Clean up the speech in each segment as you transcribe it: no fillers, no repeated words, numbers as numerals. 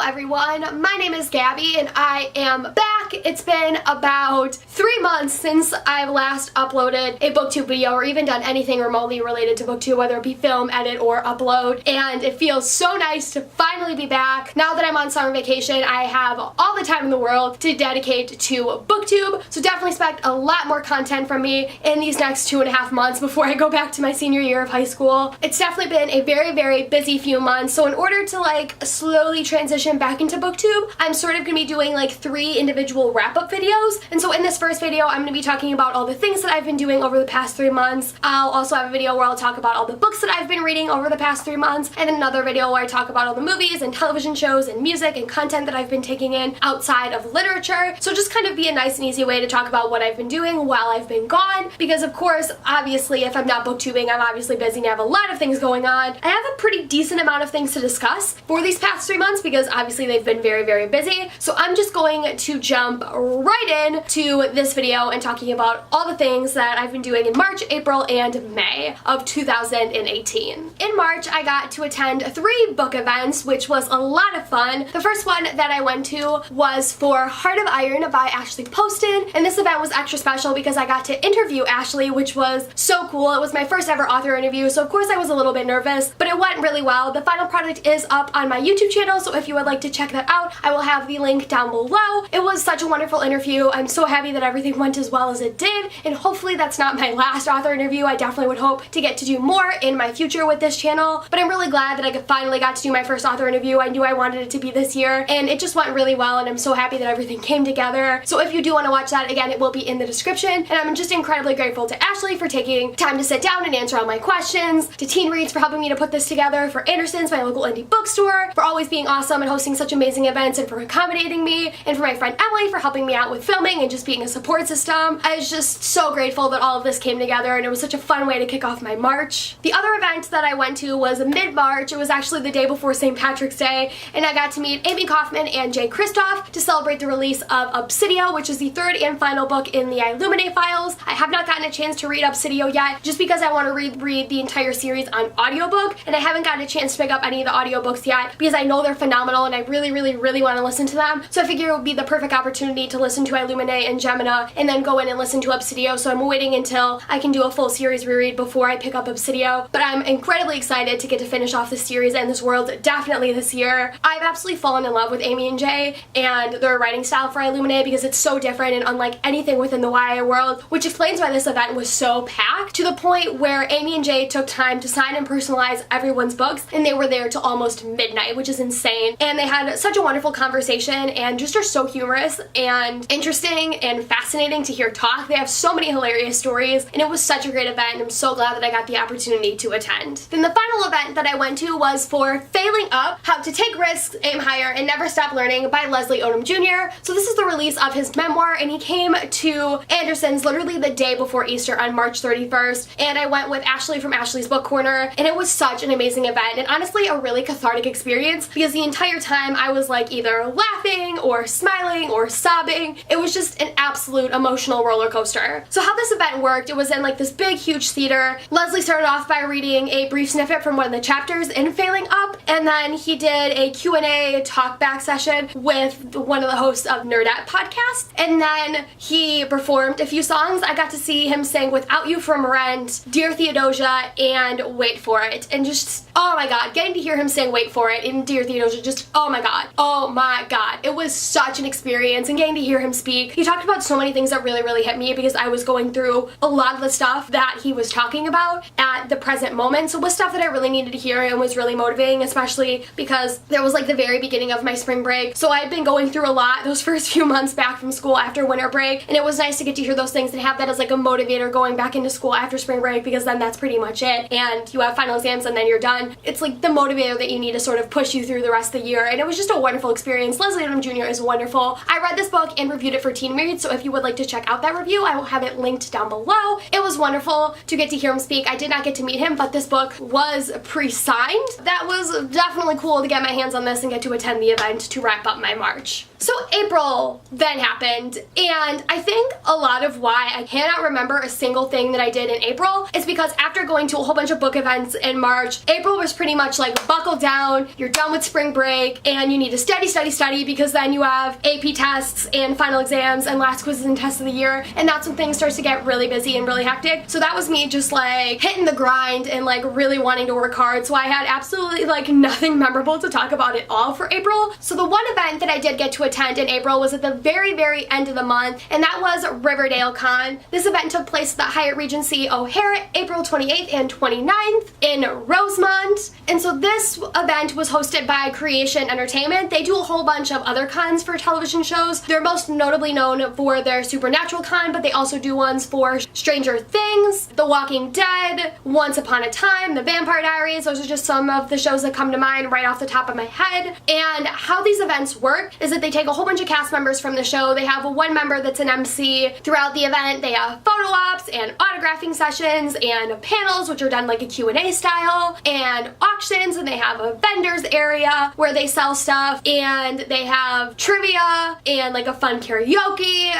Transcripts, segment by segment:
everyone, my name is Gabby and I am back. It's been about 3 months since I've last uploaded a BookTube video or even done anything remotely related to BookTube, whether it be film, edit, or upload, and it feels so nice to finally be back. Now that I'm on summer vacation, I have all the time in the world to dedicate to BookTube, so definitely expect a lot more content from me in these next 2.5 months before I go back to my senior year of high school. It's definitely been a very, very busy few months, so in order to slowly transition back into BookTube, I'm sort of going to be doing 3 individual wrap-up videos. And so in this first video, I'm going to be talking about all the things that I've been doing over the past 3 months. I'll also have a video where I'll talk about all the books that I've been reading over the past 3 months, and then another video where I talk about all the movies and television shows and music and content that I've been taking in outside of literature. So just kind of be a nice and easy way to talk about what I've been doing while I've been gone, because of course, obviously, if I'm not booktubing, I'm obviously busy and I have a lot of things going on. I have a pretty decent amount of things to discuss for these past 3 months because obviously they've been very, very busy. So I'm just going to jump right in to this video and talking about all the things that I've been doing in March, April, and May of 2018. In March, I got to attend 3 book events, which was a lot of fun. The first one that I went to was for Heart of Iron by Ashley Poston, and this event was extra special because I got to interview Ashley, which was so cool. It was my first ever author interview, so of course I was a little bit nervous, but it went really well. The final product is up on my YouTube channel, so if you would like to check that out, I will have the link down below. It was such a wonderful interview. I'm so happy that everything went as well as it did, and hopefully that's not my last author interview. I definitely would hope to get to do more in my future with this channel, but I'm really glad that I finally got to do my first author interview. I knew I wanted it to be this year, and it just went really well, and I'm so happy that everything came together. So if you do want to watch that, again, it will be in the description, and I'm just incredibly grateful to Ashley for taking time to sit down and answer all my questions, to Teen Reads for helping me to put this together, for Anderson's, my local indie bookstore, for always being awesome and hosting such amazing events and for accommodating me, and for my friend Emily for helping me out with filming and just being a support system. I was just so grateful that all of this came together, and it was such a fun way to kick off my March. The other event that I went to was mid-March. It was actually the day before St. Patrick's Day, and I got to meet Amy Kaufman and Jay Kristoff to celebrate the release of Obsidio, which is the 3rd and final book in the Illuminae files. I have not gotten a chance to read Obsidio yet, just because I want to read the entire series on audiobook, and I haven't gotten a chance to pick up any of the audiobooks yet because I know they're phenomenal and I really, really, really want to listen to them. So I figure it would be the perfect opportunity to listen to Illuminae and Gemina and then go in and listen to Obsidio, so I'm waiting until I can do a full series reread before I pick up Obsidio. But I'm incredibly excited to get to finish off this series and this world definitely this year. I've absolutely fallen in love with Amy and Jay and their writing style for Illuminae because it's so different and unlike anything within the YA world, which explains why this event was so packed, to the point where Amy and Jay took time to sign and personalize everyone's books, and they were there till almost midnight, which is insane. And they had such a wonderful conversation and just are so humorous and interesting and fascinating to hear talk. They have so many hilarious stories, and it was such a great event, and I'm so glad that I got the opportunity to attend. Then the final event that I went to was for Failing Up, How to Take Risks, Aim Higher, and Never Stop Learning by Leslie Odom Jr. So this is the release of his memoir, and he came to Anderson's literally the day before Easter on March 31st, and I went with Ashley from Ashley's Book Corner, and it was such an amazing event, and honestly a really cathartic experience because the entire time I was either laughing or smiling or sobbing. It was just an absolute emotional roller coaster. So how this event worked, it was in this big huge theater. Leslie started off by reading a brief snippet from one of the chapters in Failing Up, and then he did a Q&A talk back session with one of the hosts of Nerdette podcast, and then he performed a few songs. I got to see him sing Without You from Rent, Dear Theodosia, and Wait For It, and just, oh my god, getting to hear him sing Wait For It and Dear Theodosia, just, oh my god, it was such an experience, and getting to hear him speak. He talked about so many things that really, really hit me because I was going through a lot of the stuff that he was talking about at the present moment, so it was stuff that I really needed to hear and was really motivating, especially because there was the very beginning of my spring break, so I had been going through a lot those first few months back from school after winter break, and it was nice to get to hear those things and have that as a motivator going back into school after spring break, because then that's pretty much it, and you have final exams and then you're done. It's the motivator that you need to sort of push you through the rest of the year, and it was just a wonderful experience. Leslie Odom Jr. is wonderful. I read this book and reviewed it for Teen Reads, so if you would like to check out that review, I will have it linked down below. It was wonderful to get to hear him speak. I did not get to meet him, but this book was pre-signed. That was definitely cool to get my hands on this and get to attend the event to wrap up my March. So April then happened, and I think a lot of why I cannot remember a single thing that I did in April is because after going to a whole bunch of book events in March, April was pretty much like buckle down, you're done with spring break, and you need to study because then you have AP tests and final exams and last quizzes and tests of the year, and that's when things starts to get really busy and really hectic. So that was me just like hitting the grind and like really wanting to work hard, so I had absolutely like nothing memorable to talk about at all for April. So the one event that I did get to attend in April was at the very end of the month, and that was RiverdaleCon. This event took place at the Hyatt Regency O'Hare April 28th and 29th in Rosemont, and so this event was hosted by Creation Entertainment. They do a whole bunch of other cons for television shows. They're most notably known for their Supernatural con, but they also do ones for Stranger Things, The Walking Dead, Once Upon a Time, The Vampire Diaries. Those are just some of the shows that come to mind right off the top of my head. And how these events work is that they take a whole bunch of cast members from the show. They have one member that's an MC throughout the event. They have photo ops and autographing sessions and panels, which are done like a Q&A style, and auctions, and they have a vendors area where they sell stuff, and they have trivia and like a fun karaoke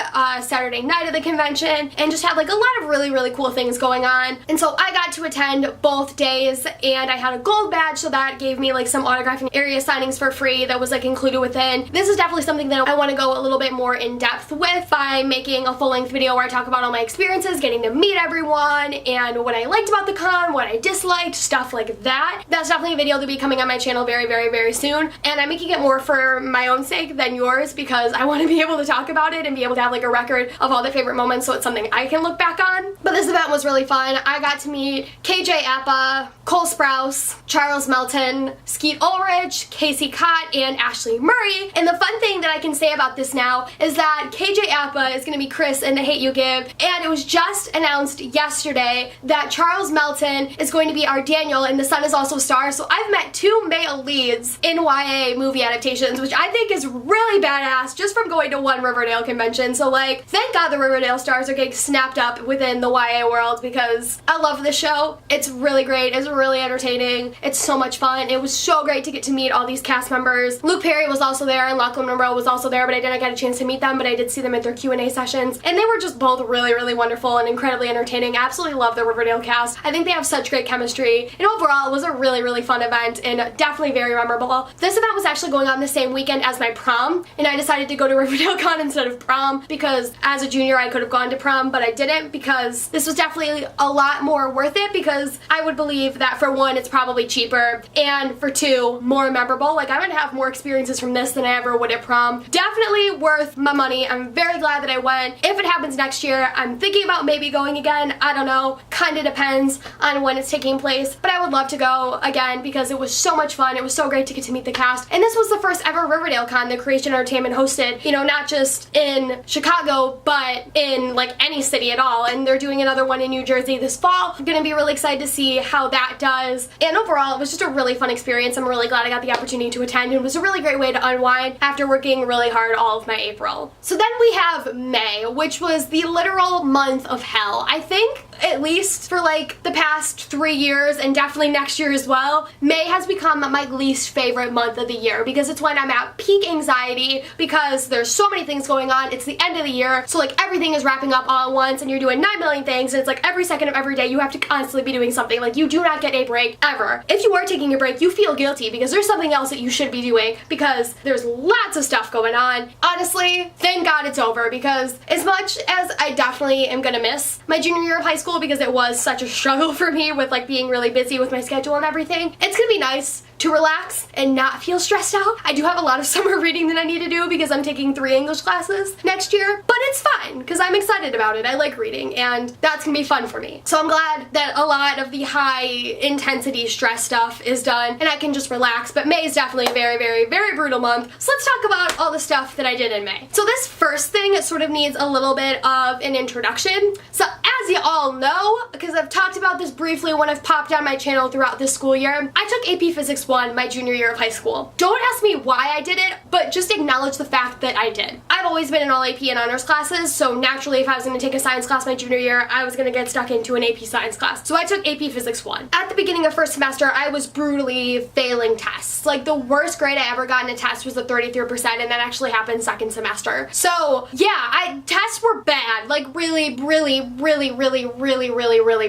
Saturday night of the convention, and just had like a lot of really cool things going on. And so I got to attend both days, and I had a gold badge, so that gave me like some autographing area signings for free that was like included within. This is definitely something that I want to go a little bit more in depth with by making a full-length video where I talk about all my experiences, getting to meet everyone, and what I liked about the con, what I disliked, stuff like that. That's definitely a video that'll be coming on my channel very soon, and I'm making it more for my own sake than yours because I want to be able to talk about it and be able to have like a record of all the favorite moments, so it's something I can look back on. But this event was really fun. I got to meet KJ Appa, Cole Sprouse, Charles Melton, Skeet Ulrich, Casey Cott, and Ashley Murray. And the fun thing that I can say about this now is that KJ Appa is going to be Chris in The Hate U Give, and it was just announced yesterday that Charles Melton is going to be our Daniel in The Sun Is Also Stars. So I've met two male leads in YA movie adaptations, which I think is really badass just from going to one Riverdale convention. So like, thank God the Riverdale stars are getting snapped up within the YA world because I love this show. It's really great. It's really entertaining. It's so much fun. It was so great to get to meet all these cast members. Luke Perry was also there and Lachlan Monroe was also there, but I didn't get a chance to meet them, but I did see them at their Q&A sessions, and they were just both really wonderful and incredibly entertaining. I absolutely love the Riverdale cast. I think they have such great chemistry, and overall it was a really fun event and definitely very memorable. This event was actually going on the same weekend as my prom, and I decided to go to RiverdaleCon instead of prom because as a junior I could have gone to prom, but I didn't because this was definitely a lot more worth it because I would believe that for one, it's probably cheaper, and for two, more memorable. Like, I would have more experiences from this than I ever would at prom. Definitely worth my money. I'm very glad that I went. If it happens next year, I'm thinking about maybe going again. I don't know. Kinda depends on when it's taking place, but I would love to go again because it was so much fun. It was so great to get to meet the cast, and this was the first ever RiverdaleCon that Creation Entertainment hosted, you know, not just in Chicago, but in like any city at all, and they're doing another one in New Jersey this fall. I'm gonna be really excited to see how that does, and overall it was just a really fun experience. I'm really glad I got the opportunity to attend, and it was a really great way to unwind after working really hard all of my April. So then we have May, which was the literal month of hell. I think, at least for like the past 3 years and definitely next year as well, May has become my least favorite month of the year because it's when I'm at peak anxiety because there's so many things going on. It's the end of the year, so like everything is wrapping up all at once and you're doing 9 million things, and it's like every second of every day you have to constantly be doing something. Like, you do not get a break ever. If you are taking a break, you feel guilty because there's something else that you should be doing because there's lots of stuff going on. Honestly, thank God it's over because as much as I definitely am gonna miss my junior year of high school because it was such a struggle for me with like being really busy with my schedule and everything, it's gonna be nice to relax and not feel stressed out. I do have a lot of summer reading that I need to do because I'm taking 3 English classes next year, but it's fine because I'm excited about it. I like reading and that's gonna be fun for me. So I'm glad that a lot of the high intensity stress stuff is done and I can just relax, but May is definitely a very brutal month. So let's talk about all the stuff that I did in May. So this first thing sort of needs a little bit of an introduction. So as you all know, because I've talked about this briefly when I've popped on my channel throughout this school year, I took AP Physics Physics 1 my junior year of high school. Don't ask me why I did it, but just acknowledge the fact that I did. I've always been in all AP and honors classes, so naturally if I was going to take a science class my junior year, I was going to get stuck into an AP science class. So I took AP Physics 1. At the beginning of first semester, I was brutally failing tests. Like, the worst grade I ever got in a test was a 33%, and that actually happened second semester. So yeah, tests were bad. Like, really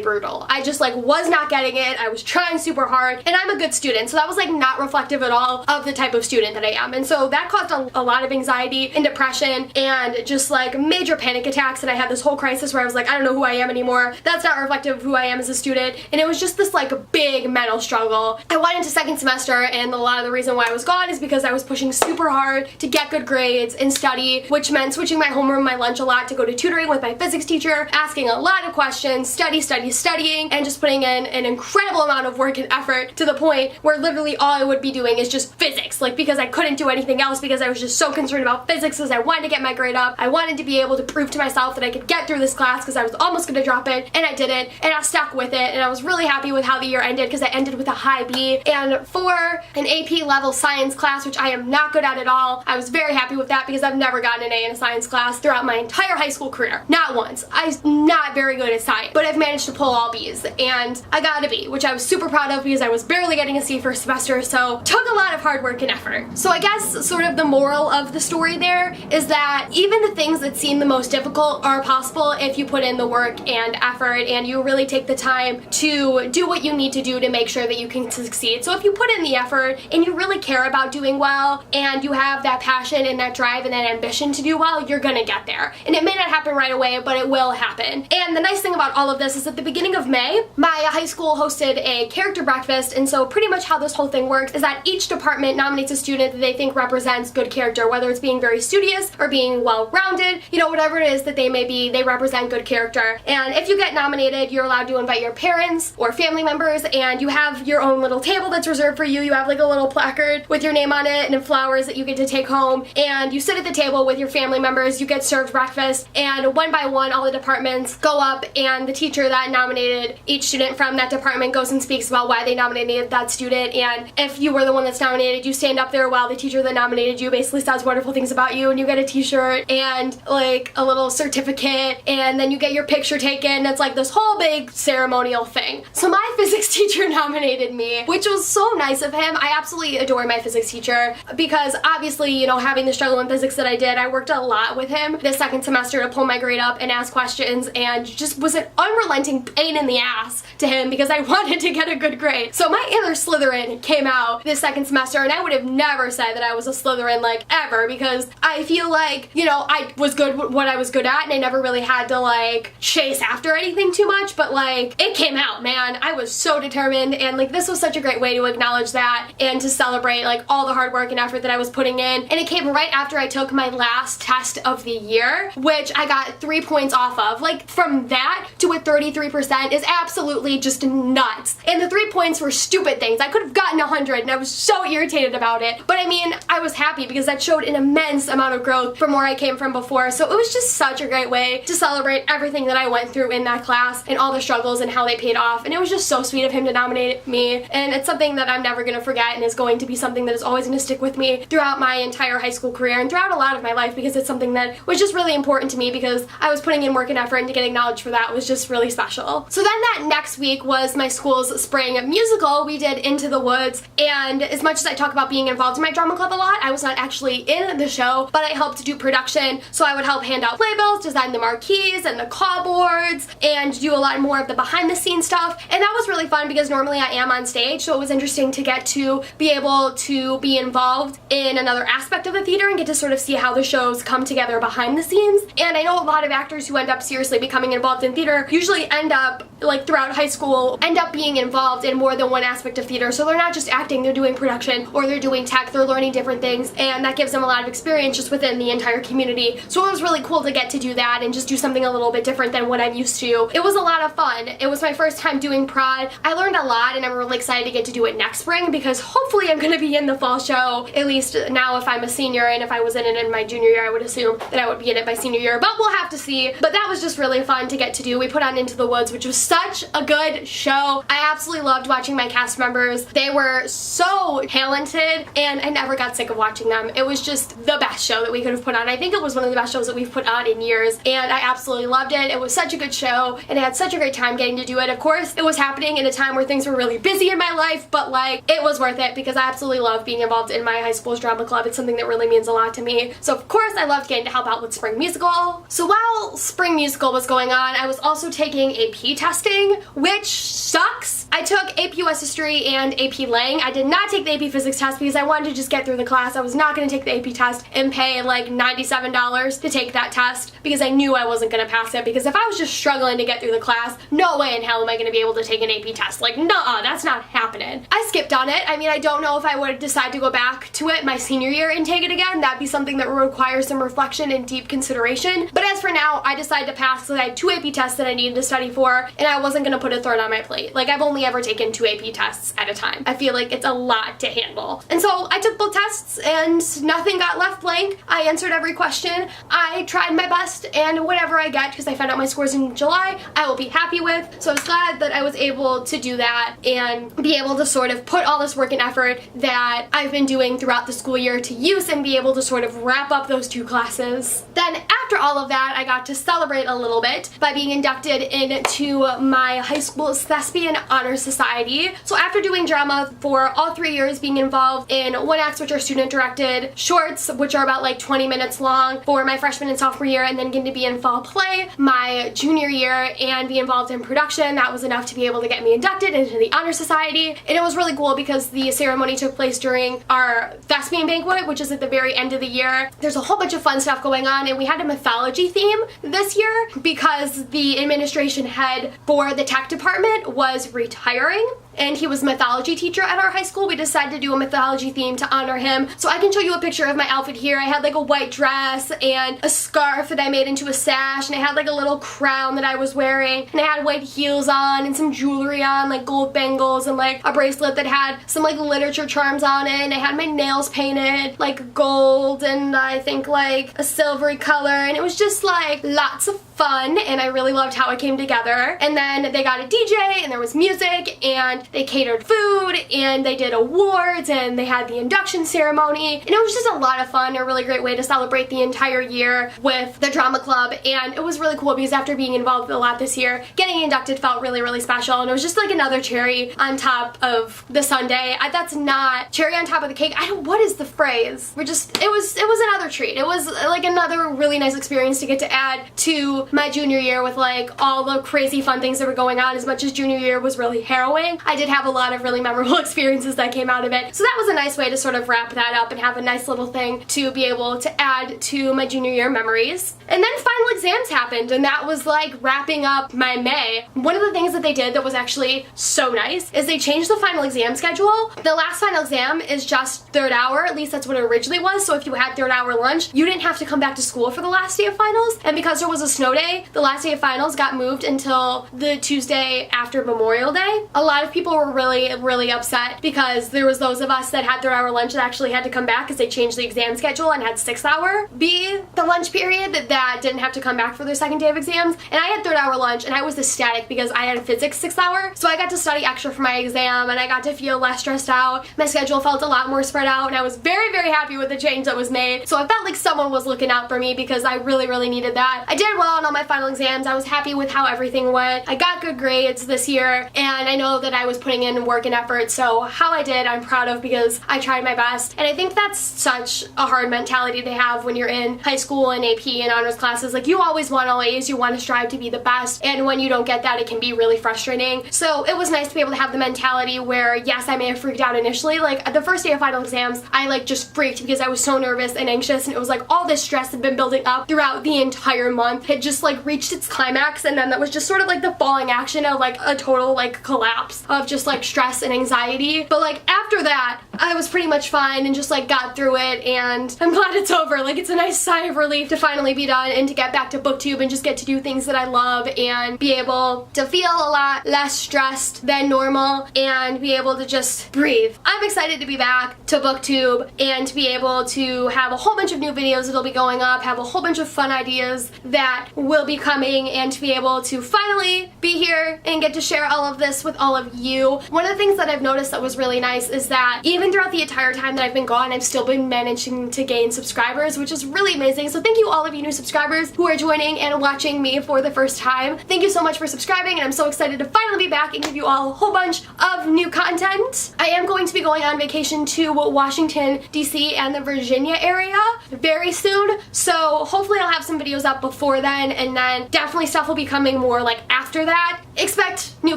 brutal. I just like was not getting it. I was trying super hard, and I'm a good student, so that was like not reflective at all of the type of student that I am. And so that caused a lot of anxiety and depression and just like major panic attacks, and I had this whole crisis where I was like, I don't know who I am anymore. That's not reflective of who I am as a student. And it was just this like big mental struggle. I went into second semester, and a lot of the reason why I was gone is because I was pushing super hard to get good grades and study, which meant switching my homeroom, my lunch a lot to go to tutoring with my physics teacher, asking a lot of questions, studying, and just putting in an incredible amount of work and effort to the point where literally all I would be doing is just physics, like, because I couldn't do anything else because I was just so concerned about physics because I wanted to get my grade up. I wanted to be able to prove to myself that I could get through this class because I was almost going to drop it, and I didn't, and I stuck with it, and I was really happy with how the year ended because I ended with a high B. And for an AP level science class, which I am not good at all, I was very happy with that because I've never gotten an A in a science class throughout my entire high school career. Not once. I'm not very good at science, but I've managed to pull all B's, and I got a B, which I was super proud of because I was barely getting a C first semester, so took a lot of hard work and effort. So I guess sort of the moral of the story there is that even the things that seem the most difficult are possible if you put in the work and effort and you really take the time to do what you need to do to make sure that you can succeed. So if you put in the effort and you really care about doing well and you have that passion and that drive and that ambition to do well, you're gonna get there. And it may not happen right away, but it will happen. And the nice thing about all of this is at the beginning of May, my high school hosted a character breakfast, and so pretty much how this whole thing works is that each department nominates a student that they think represents good character, whether it's being very studious or being well-rounded, you know, whatever it is that they may be, they represent good character. And if you get nominated, you're allowed to invite your parents or family members, and you have your own little table that's reserved for you. You have like a little placard with your name on it and flowers that you get to take home, and you sit at the table with your family members, you get served breakfast, and one by one all the departments go up, and the teacher that nominated each student from that department goes and speaks about why they nominated that student. And if you were the one that's nominated, you stand up there while the teacher that nominated you basically says wonderful things about you, and you get a t-shirt and like a little certificate, and then you get your picture taken. It's like this whole big ceremonial thing. So my physics teacher nominated me, which was so nice of him. I absolutely adore my physics teacher because obviously, you know, having the struggle in physics that I did, I worked a lot with him this second semester to pull my grade up and ask questions, and just was an unrelenting pain in the ass to him because I wanted to get a good grade. So my inner Slytherin came out this second semester, and I would have never said that I was a Slytherin like ever because I feel like, you know, I was good with what I was good at, and I never really had to like chase after anything too much, but like it came out, man. I was so determined, and like this was such a great way to acknowledge that and to celebrate like all the hard work and effort that I was putting in. And it came right after I took my last test of the year, which I got 3 points off of. Like, from that to a 33% is absolutely just nuts. And the 3 points were stupid things. I could have gotten 100, and I was so irritated about it. But I mean, I was happy because that showed an immense amount of growth from where I came from before. So it was just such a great way to celebrate everything that I went through in that class and all the struggles and how they paid off. And it was just so sweet of him to nominate me. And it's something that I'm never gonna forget, and is going to be something that is always gonna stick with me throughout my entire high school career and throughout a lot of my life, because it's something that was just really important to me because I was putting in work and effort, and to get acknowledged for that was just really special. So then that next week was my school's spring musical. We did Into the Woods, and as much as I talk about being involved in my drama club a lot, I was not actually in the show, but I helped do production. So I would help hand out playbills, design the marquees and the call boards, and do a lot more of the behind the scenes stuff. And that was really fun because normally I am on stage, so it was interesting to get to be able to be involved in another aspect of the theater and get to sort of see how the shows come together behind the scenes. And I know a lot of actors who end up seriously becoming involved in theater usually end up, like throughout high school, end up being involved in more than one aspect of theater. So they're not just acting, they're doing production, or they're doing tech, they're learning different things, and that gives them a lot of experience just within the entire community. So it was really cool to get to do that and just do something a little bit different than what I'm used to. It was a lot of fun. It was my first time doing prod. I learned a lot, and I'm really excited to get to do it next spring because hopefully I'm gonna be in the fall show, at least now if I'm a senior, and if I was in it in my junior year, I would assume that I would be in it my senior year, but we'll have to see. But that was just really fun to get to do. We put on Into the Woods, which was such a good show. I absolutely loved watching my cast members. They They were so talented, and I never got sick of watching them. It was just the best show that we could have put on. I think it was one of the best shows that we've put on in years, and I absolutely loved it. It was such a good show, and I had such a great time getting to do it. Of course, it was happening in a time where things were really busy in my life, but like, it was worth it because I absolutely love being involved in my high school's drama club. It's something that really means a lot to me. So of course, I loved getting to help out with spring musical. So while spring musical was going on, I was also taking AP testing, which sucks. I took AP US History and AP Lang. I did not take the AP Physics test because I wanted to just get through the class. I was not going to take the AP test and pay like $97 to take that test because I knew I wasn't going to pass it, because if I was just struggling to get through the class, no way in hell am I going to be able to take an AP test. Like, nuh-uh, that's not happening. I skipped on it. I mean, I don't know if I would decide to go back to it my senior year and take it again. That'd be something that would require some reflection and deep consideration. But as for now, I decided to pass because I had 2 AP tests that I needed to study for, and I wasn't going to put a third on my plate. Like, I've only ever taken 2 AP tests at a time. I feel like it's a lot to handle. And so I took both tests and nothing got left blank. I answered every question. I tried my best, and whatever I get, because I found out my scores in July, I will be happy with. So I was glad that I was able to do that and be able to sort of put all this work and effort that I've been doing throughout the school year to use and be able to sort of wrap up those 2 classes. Then after all of that, I got to celebrate a little bit by being inducted into my high school's Thespian Honor Society. So after doing drama for all 3 years, being involved in 1 acts, which are student directed, shorts, which are about like 20 minutes long for my freshman and sophomore year, and then getting to be in fall play my junior year and be involved in production, that was enough to be able to get me inducted into the Honor Society. And it was really cool because the ceremony took place during our Thespian banquet, which is at the very end of the year. There's a whole bunch of fun stuff going on, and we had a mythology theme this year because the administration head for the tech department was retiring, and he was a mythology teacher at our high school. We decided to do a mythology theme to honor him. So I can show you a picture of my outfit here. I had like a white dress and a scarf that I made into a sash, and I had like a little crown that I was wearing, and I had white heels on and some jewelry on, like gold bangles and like a bracelet that had some like literature charms on it, and I had my nails painted like gold and I think like a silvery color, and it was just like lots of fun, and I really loved how it came together. And then they got a DJ, and there was music, and they catered food, and they did awards, and they had the induction ceremony, and it was just a lot of fun, a really great way to celebrate the entire year with the drama club. And it was really cool because after being involved a lot this year, getting inducted felt really, really special, and it was just like another cherry on top of the sundae. That's not cherry on top of the cake. What is the phrase? It was another treat. It was like another really nice experience to get to add to my junior year with like all the crazy fun things that were going on. As much as junior year was really harrowing, I did have a lot of really memorable experiences that came out of it. So that was a nice way to sort of wrap that up and have a nice little thing to be able to add to my junior year memories. And then final exams happened, and that was like wrapping up my May. One of the things that they did that was actually so nice is they changed the final exam schedule. The last final exam is just 3rd hour, at least that's what it originally was. So if you had 3rd hour lunch, you didn't have to come back to school for the last day of finals. And because there was a snow day, the last day of finals got moved until the Tuesday after Memorial Day. A lot of people were really, really upset because there was those of us that had 3rd hour lunch that actually had to come back because they changed the exam schedule and had 6th hour be the lunch period that didn't have to come back for their 2nd day of exams. And I had 3rd hour lunch, and I was ecstatic because I had a physics 6th hour, so I got to study extra for my exam, and I got to feel less stressed out. My schedule felt a lot more spread out, and I was very, very happy with the change that was made. So I felt like someone was looking out for me because I really, really needed that. I did well on all my final exams. I was happy with how everything went. I got good grades this year, and I know that I was putting in work and effort, so how I did, I'm proud of because I tried my best. And I think that's such a hard mentality to have when you're in high school and AP and honors classes. Like, you always want all A's, you want to strive to be the best, and when you don't get that, it can be really frustrating. So it was nice to be able to have the mentality where, yes, I may have freaked out initially. Like, the first day of final exams, I like just freaked because I was so nervous and anxious, and it was like all this stress had been building up throughout the entire month, had just like reached its climax, and then that was just sort of like the falling action of like a total like collapse of just like stress and anxiety. But like after that, I was pretty much fine and just like got through it, and I'm glad it's over. Like, it's a nice sigh of relief to finally be done and to get back to BookTube and just get to do things that I love and be able to feel a lot less stressed than normal and be able to just breathe. I'm excited to be back to BookTube and to be able to have a whole bunch of new videos that'll be going up, have a whole bunch of fun ideas that will be coming, and to be able to finally be here and get to share all of this with all of you. One of the things that I've I've noticed that was really nice is that even throughout the entire time that I've been gone, I've still been managing to gain subscribers, which is really amazing. So thank you all of you new subscribers who are joining and watching me for the first time. Thank you so much for subscribing, and I'm so excited to finally be back and give you all a whole bunch of new content. I am going to be going on vacation to Washington, D.C. and the Virginia area very soon, so hopefully I'll have some videos up before then, and then definitely stuff will be coming more like after that. Expect new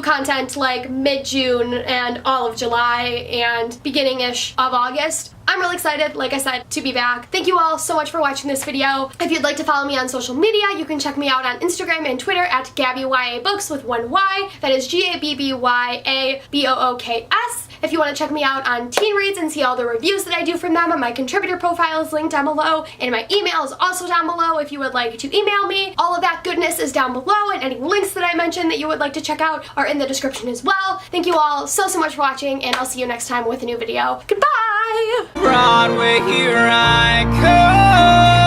content like mid-June and all of July and beginning-ish of August. I'm really excited, like I said, to be back. Thank you all so much for watching this video. If you'd like to follow me on social media, you can check me out on Instagram and Twitter at GabbyYABooks with one Y. That is GABBYABOOKS. If you want to check me out on Teen Reads and see all the reviews that I do from them, my contributor profile is linked down below, and my email is also down below if you would like to email me. All of that goodness is down below, and any links that I mentioned that you would like to check out are in the description as well. Thank you all so much for watching, and I'll see you next time with a new video. Goodbye! Broadway, here I come.